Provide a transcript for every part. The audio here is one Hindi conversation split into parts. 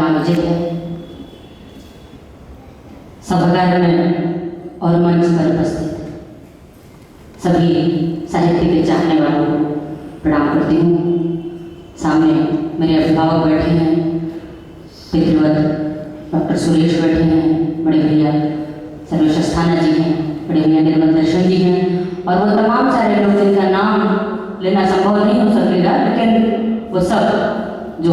आयोजित है। सभागार में और मंच पर उपस्थित सभी साहित्य के चाहने वालों को प्रणाम करती हूँ। सामने मेरे अभिभावक बैठे हैं, पितृवत डॉक्टर सुरेश बैठे हैं, बड़े भैया सर्वेश अस्थाना जी हैं, बड़े भैया निर्मल दर्शन जी हैं, और वो तमाम सारे लोग जिनका नाम लेना संभव नहीं हो सकेगा, लेकिन वो सब जो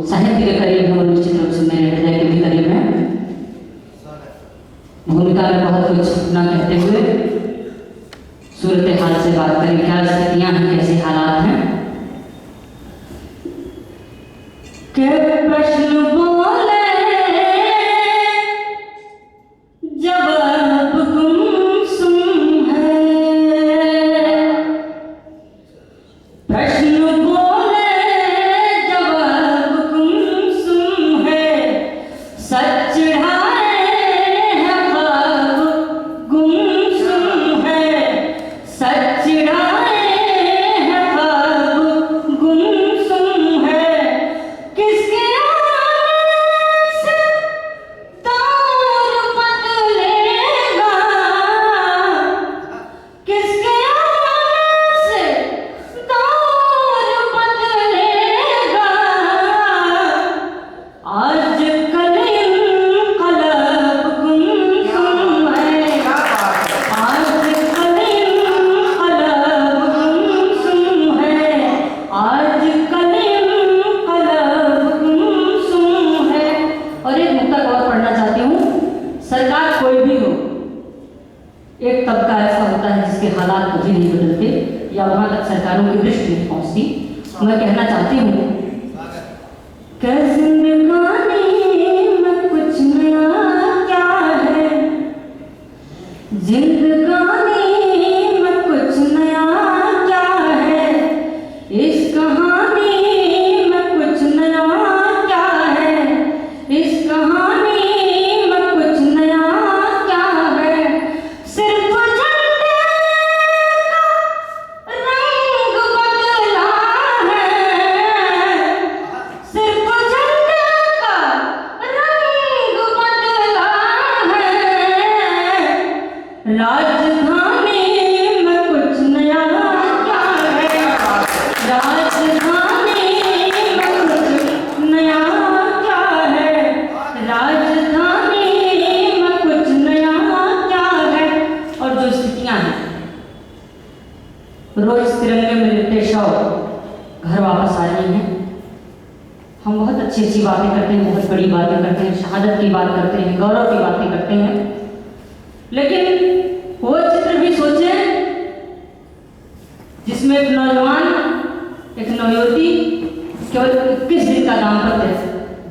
साहित्य के करीब हैं वो निश्चित रूप से मेरे हृदय के भी करीब हैं। भूमिका में बहुत कुछ न कहते हुए सूरत हाल से बात करें, क्या स्थितियाँ हैं, कैसे हालात हैं। के प्रश्न बोले जवाब गुमसुम है, प्रश्न बोले जवाब गुमसुम है, सच ढाए है ख्वाब गुमसुम है, सच ढाए है ख्वाब गुमसुम है। किसके आने से दौर बदलेगा, किसके आने से दौर बदलेगा, आज कल इनकलाब गुमसुम है, आज कल इनकलाब गुमसुम है, आज कल इनकलाब गुमसुम है। और एक नुक्ता और पढ़ना चाहती हूँ। सरकार कोई भी हो, एक तबका ऐसा होता है जिसके हालात कभी नहीं बदलते या वहां तक सरकारों की दृष्टि नहीं पहुंचती। मैं कहना चाहती हूँ कि जिंदगानी में कुछ नया क्या है, जिंदगानी में कुछ नया क्या है, इस कहानी में कुछ नया क्या है, इस कहानी में कुछ नया क्या है। सिर्फ झंडे का रंग बदला है, सिर्फ झंडे का रंग बदला है, राजधानी में कुछ नया क्या है, राजधानी में कुछ नया क्या है, राजधानी में कुछ नया क्या है। और जो स्थितियां हैं, रोज तिरंगे में लिपटे शव घर वापस आ रही हैं। हम बहुत अच्छी अच्छी बातें करते हैं, बहुत बड़ी बातें करते हैं, शहादत की बात करते हैं, गौरव की बातें करते हैं, लेकिन वो चित्र भी सोचें जिसमें एक नौजवान, एक नवयुवती केवल 21 दिन का दाम्पत्य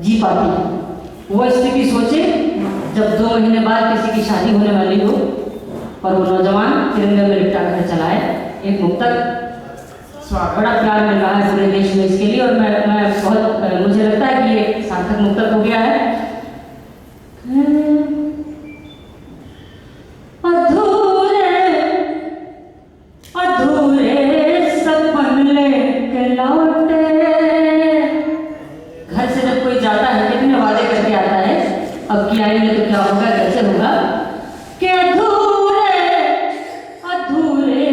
जी पाती है। वो स्थिति सोचे जब 2 महीने बाद किसी की शादी होने वाली हो और वो नौजवान तिरंगे में लिपटा कर चलाए। एक मुक्तक बड़ा प्यार मिल रहा है पूरे देश में इसके लिए, और मैं बहुत मुझे लगता है कि ये सार्थक मुक्तक हो गया है। अधूरे सपन लेके लौटे, घर से जब कोई जाता है कितने वादे करके आता है, अब की आएंगे तो क्या होगा, कैसे होगा, कि अधूरे अधूरे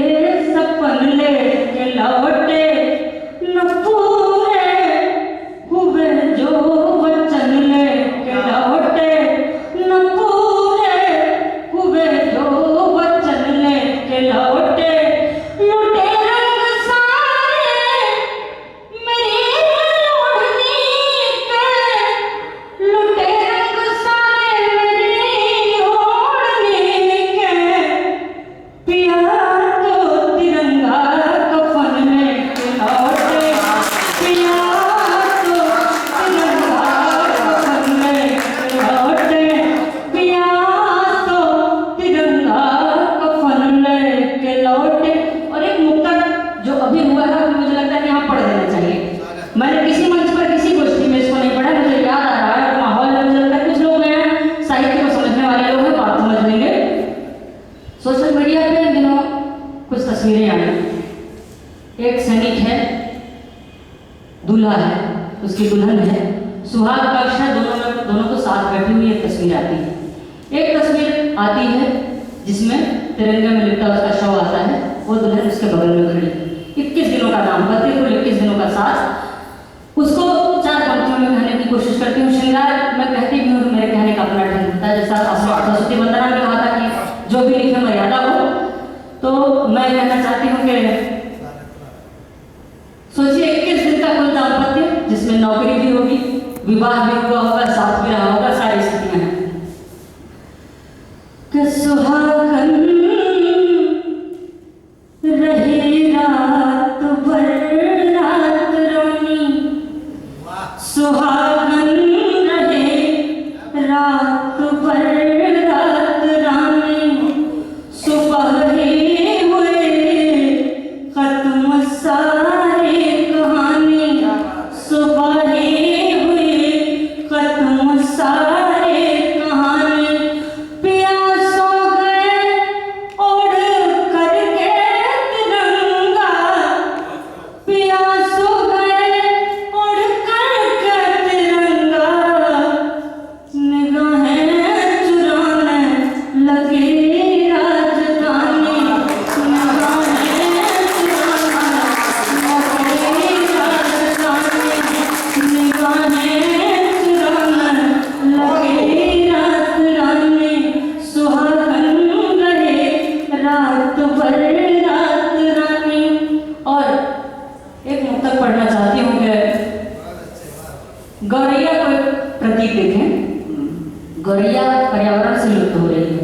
सपन लेके लौटे, न पूरे हुए जो वचन लेके लौटे, न पूरे हुए जो वचन लेके लौटे, लुटे रंग सारे मेरी ओढ़नी के, लुटे रंग सारे मेरी ओढ़नी के, पिया तो तिरंगा कफन लेके लौटे, पिया तो तिरंगा कफन लेके लौटे, पिया तो तिरंगा कफन लेके लौटे। और एक मुक्तक जो अभी हुआ है मुझे लगता है कि यहाँ पढ़ देना चाहिए। मैंने किसी मंच पर किसी गोष्ठी में इसको नहीं पढ़ा, मुझे याद आ रहा है, माहौल में मुझे लगता है कुछ लोग हैं साहित्य को समझने वाले लोग हैं, बात समझ लेंगे। सोशल मीडिया पे इन दिनों कुछ तस्वीरें आई। एक सैनिक है, दूल्हा है, उसकी दुल्हन है, सुहाग पक्ष है, दोनों में तस्वीर आती है। एक तस्वीर आती है जिसमें तिरंगे में लिपटा उसका शव आता है, वो दुल्हन उसके बगल में खड़ी, 21 दिनों का दाम्पत्य, कुल 21 दिनों का साथ। उसको 4 पंक्तियों में कहने की कोशिश करती हूँ। श्रृंगार मैं कहती भी हूँ, मेरे कहने का अपना ढंग होता है। जैसा सरस्वती वंदना ने कहा था कि जो भी लिखे मर्यादा हो, तो मैं कहना चाहती हूँ कि सोचिए 21 दिन का कुल दाम्पत्य, जिसमें नौकरी भी होगी, विवाह भी हुआ होगा, साथ भी रहा होगा, सारी स्थितियां हैं कि सुहागन रहे रात भर रात रानी, सुहागन रहे रात भर रात रानी, सुबह हुए खत्म सारे कहानी, सुबह हुए खत्म सारे कहानी, प्यासो गए उड़ करके तिरंगा, प्यासो गए उड़ करके तिरंगा, निगाहें चुराने लगे राजधानी, निगाहें चुराने लगे राजधानी, निगाहें चुराने लगे राजधानी, सुहागन रहे रात भर रात रानी। और एक मुक्तक पढ़ना चाहती हूँ कि गौरैया को एक प्रतीक देखें। गौरैया पर्यावरण से लुप्त हो रही है।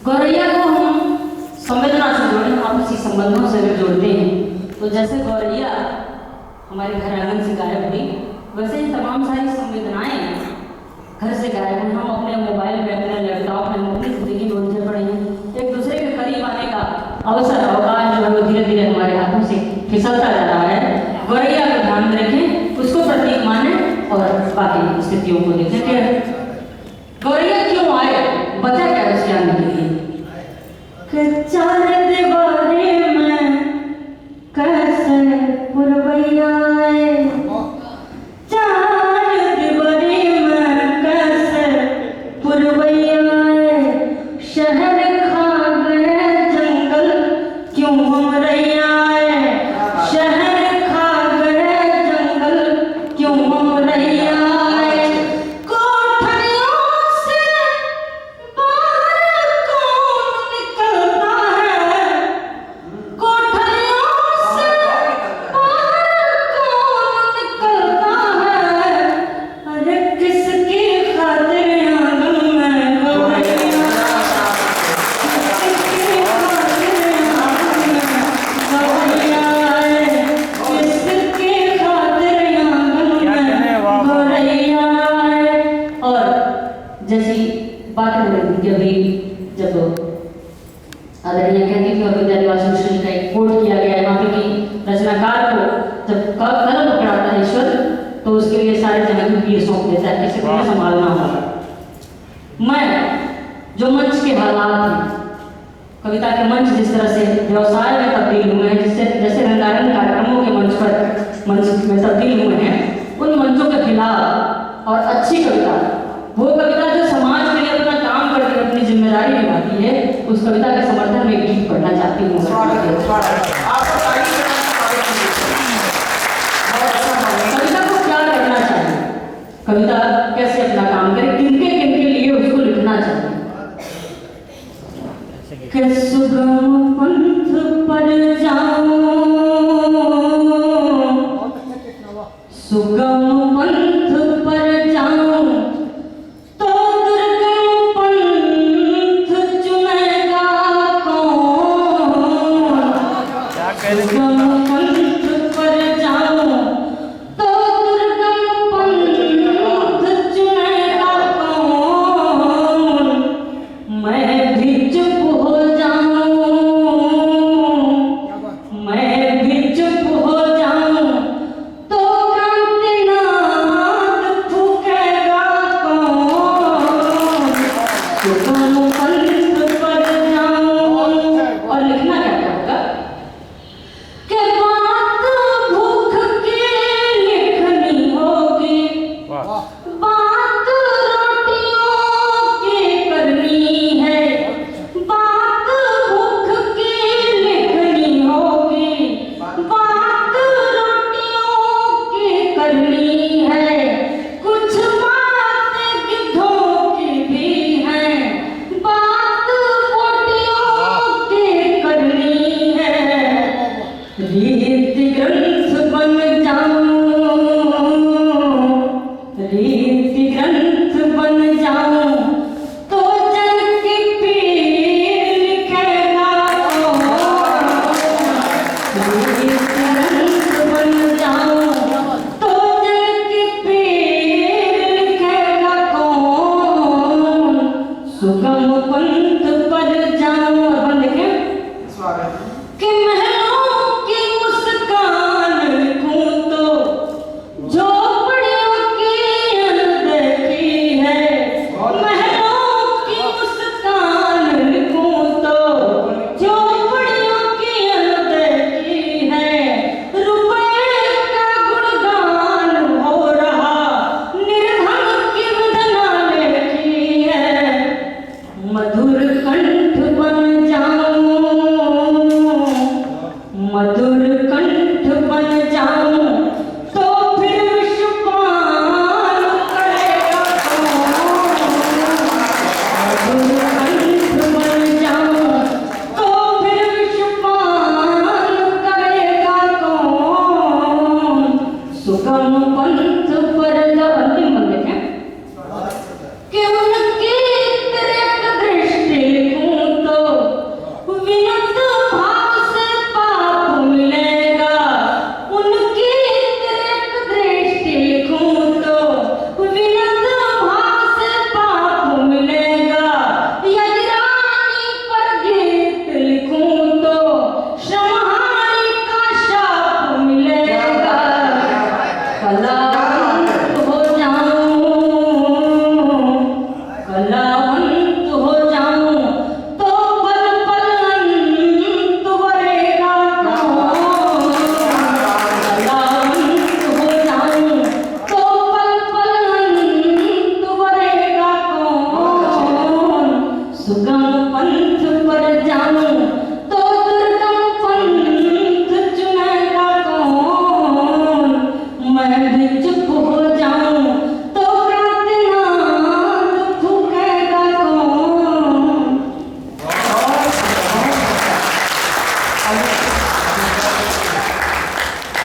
गौरैया को हम संवेदना से जोड़ें, हम आपसी संबंधों से अगर जोड़ते हैं, तो जैसे गौरैया हमारे घर आंगन से गायब हुई, वैसे ही तमाम सारी संवेदनाएं घर से गायब हुई। हम अपने मोबाइल में, अपने लैपटॉप में, हम अपनी जिंदगी में उलझे पड़े हैं। एक दूसरे के करीब आने का अवसर, अवकाश जो है वो धीरे धीरे हमारे हाथों से फिसलता जा रहा है। गौरैया को ध्यान में रखें, उसको प्रतीक माने और बाकी स्थितियों को देखें कि गौरैया क्यों आए, बचा क्या उसके आने के लिए। कि चार दीवारी में कैसे पुरवैया आए, चार दीवारी में कैसे पुरवैया आए, शहर खा गए जंगल क्यों हमरैया आए, शहर खा गए जंगल क्यों हमरैया आए, कोठरियों से बाहर कौन निकलता है, कोठरियों से बाहर कौन निकलता है, अरे किसकी खातिर आंगन में गौरैया, किसकी खातिर आंगन में गौरैया आए, किसकी खातिर आंगन में गौरैया आए। और जैसी बात हो रही थी अभी, जब आदरणीय कहती थी और विद्यादिवासी श्री का एक कोट किया गया है, वहाँ पे कि रचनाकार को जब कलम पकड़ाता है ईश्वर, तो उसके लिए सारे जगह की सौंप देता है, कैसे तुम्हें संभालना होगा। मैं जो मंच के हालात हैं, कविता के मंच जिस तरह से व्यवसाय में तब्दील हुए हैं, जिससे जैसे रंगारंग कार्यक्रमों के मंच में तब्दील हुए हैं, उन मंचों के खिलाफ और अच्छी कविता, वो कविता जो समाज के लिए अपना काम करके अपनी जिम्मेदारी निभाती है, उस कविता के समर्थन में एक गीत पढ़ना चाहती हूँ। कविता को क्या करना चाहिए, कविता कैसे अपना काम करे, किनके किनके लिए उसको लिखना चाहिए। कि सुगम पंथ पर जाऊं, सुगम पंथ पर जाऊं, तो दुर्गम पंथ चुनेगा कौन, सुगम पंथ पर जाऊं, तो दुर्गम पंथ चुनेगा कौन, मैं भी चुप हो जाऊं, करनी है, बात भूख की लिखनी होगी, बात रोटियों की करनी है, कुछ बातें गिद्धों की भी हैं, बात पोटियों की करनी है। रीति ग्रंथ बन जाऊं, रीति ग्रंथ बन जाऊं, तो जग की पीर लिखेगा कौन? रीति ग्रंथ बन जाऊं, तो जग की पीर लिखेगा कौन? सुगम पंथ पर जाऊं,